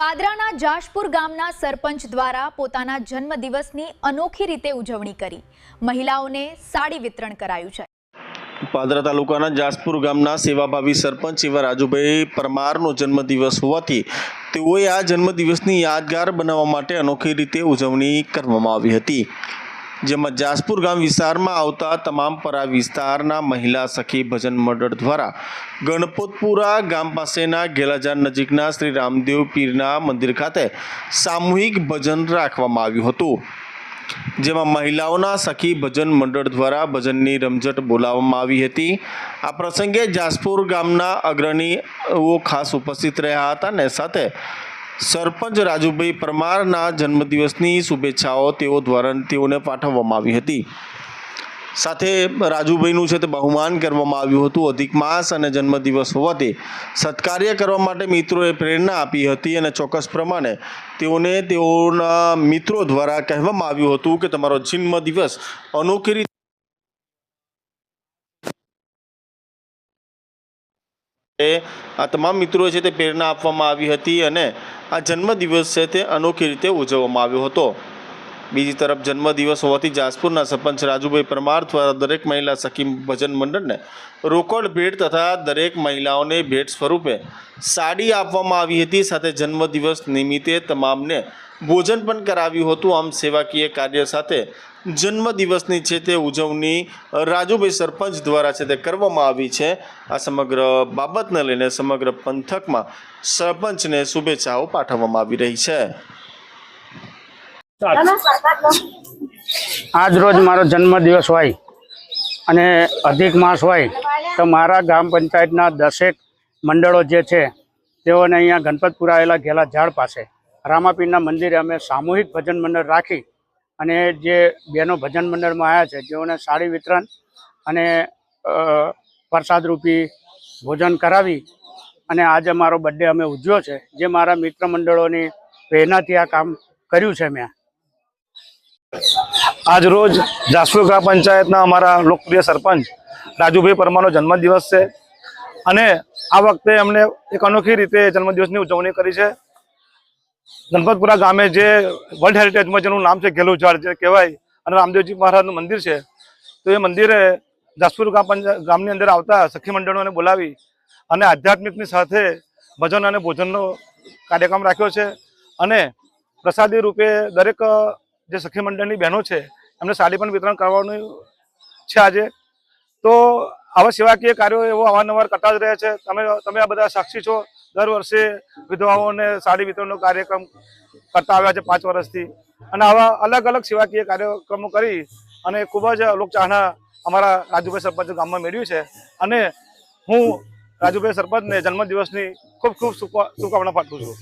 પાદરાના જાશપુર ગામના સરપંચ દ્વારા પોતાના જન્મદિવસની અનોખી રીતે ઉજવણી કરી મહિલાઓને સાડી વિતરણ કરાયું છે। પાદરા તાલુકાના જાશપુર ગામના સેવાભાવી સરપંચ એવા રાજુભાઈ પરમારનો જન્મદિવસ હોવાથી તેઓએ આ જન્મદિવસની યાદગાર બનાવવા માટે અનોખી રીતે ઉજવણી કરવામાં આવી હતી, જેમાં જાશપુર ગામ વિસ્તારમાં આવતા તમામ પરા વિસ્તારના મહિલા સખી ભજન મંડળ દ્વારા ગણપતપુરા ગામ પાસેના ઘેલાજાર નજીકના શ્રી રામદેવ પીરના મંદિર ખાતે સામૂહિક ભજન રાખવામાં આવ્યું હતું, જેમાં મહિલાઓના સખી ભજન મંડળ દ્વારા ભજનની રમઝટ બોલાવવામાં આવી હતી। આ પ્રસંગે જાશપુર ગામના અગ્રણીઓ ખાસ ઉપસ્થિત રહ્યા હતા અને સાથે સરપંચ રાજુભાઈ પરમારના જન્મદિવસની શુભેચ્છાઓ તેઓ દ્વારા તેઓને પાઠવવામાં આવી હતી। સાથે રાજુભાઈનું છે તે બહુમાન કરવામાં આવ્યું હતું। અધિક માસ અને જન્મદિવસ હોવાથી સત્કાર્ય કરવા માટે મિત્રોએ પ્રેરણા આપી હતી અને ચોક્કસ પ્રમાણે તેઓને તેઓના મિત્રો દ્વારા કહેવામાં આવ્યું હતું કે તમારો જન્મદિવસ અનોખી રીતે આ તમામ મિત્રો છે તે પ્રેરણા આપવામાં આવી હતી અને આ જન્મદિવસ છે તે અનોખી રીતે ઉજવવામાં આવ્યો હતો। બીજી તરફ જન્મદિવસ હોવાથી જાશપુરના સરપંચ રાજુભાઈ પરમાર દ્વારા દરેક મહિલા સખી ભજન મંડળને રોકડ ભેટ તથા દરેક મહિલાઓને ભેટ સ્વરૂપે સાડી આપવામાં આવી હતી। સાથે જન્મદિવસ નિમિત્તે તમામને ભોજન પણ કરાવ્યું હતું। આમ સેવાકીય કાર્ય સાથે જન્મદિવસની છે તે ઉજવણી રાજુભાઈ સરપંચ દ્વારા છે તે કરવામાં આવી છે। આ સમગ્ર બાબતને લઈને સમગ્ર પંથકમાં સરપંચને શુભેચ્છાઓ પાઠવવામાં આવી રહી છે। આજ રોજ મારો જન્મદિવસ હોય અને અધિક માસ હોય તો મારા ગ્રામ પંચાયતના 10 મંડળો જે છે તેઓને અહીંયા ગણપતપુરા આવેલા ઘેલા ઝાડ પાસે રામાપીરના મંદિરે અમે સામૂહિક ભજન મંડળ રાખી અને જે બહેનો ભજન મંડળમાં આવ્યા છે જેઓને સાડી વિતરણ અને પ્રસાદરૂપી ભોજન કરાવી અને આજે મારો બર્થડે અમે ઉજવ્યો છે, જે મારા મિત્ર મંડળોની પ્રેરણાથી આ કામ કર્યું છે। મેં આજ રોજ જાશપુર ગ્રામ પંચાયતના અમારા લોકપ્રિય સરપંચ રાજુભાઈ પરમારનો જન્મદિવસ છે અને આ વખતે અમને એક અનોખી રીતે જન્મદિવસની ઉજવણી કરી છે। ગણપતપુરા ગામે જે વર્લ્ડ હેરિટેજમાં જેનું નામ છે ઘેલું ઝાડ જે કહેવાય અને રામદેવજી મહારાજનું મંદિર છે, તો એ મંદિરે જાશપુર ગામની અંદર આવતા સખી મંડળોને બોલાવી અને આધ્યાત્મિકની સાથે ભજન અને ભોજનનો કાર્યક્રમ રાખ્યો છે અને પ્રસાદી રૂપે દરેક જે સખી મંડળની બહેનો છે એમને સાડી પણ વિતરણ કરવાનું છે આજે। તો આવા સેવાકીય કાર્યો એવો અવારનવાર કરતા જ રહે છે। તમે આ બધા સાક્ષી છો। દર વર્ષે વિધવાઓને સાડી વિતરણનો કાર્યક્રમ કરતા આવ્યા છે 5 વર્ષથી અને આવા અલગ અલગ સેવાકીય કાર્યક્રમો કરી અને ખૂબ જ લોકચાહના અમારા રાજુભાઈ સરપંચ ગામમાં મેળવ્યું છે અને હું રાજુભાઈ સરપંચને જન્મદિવસની ખૂબ ખૂબ શુભકામના પાઠવું છું।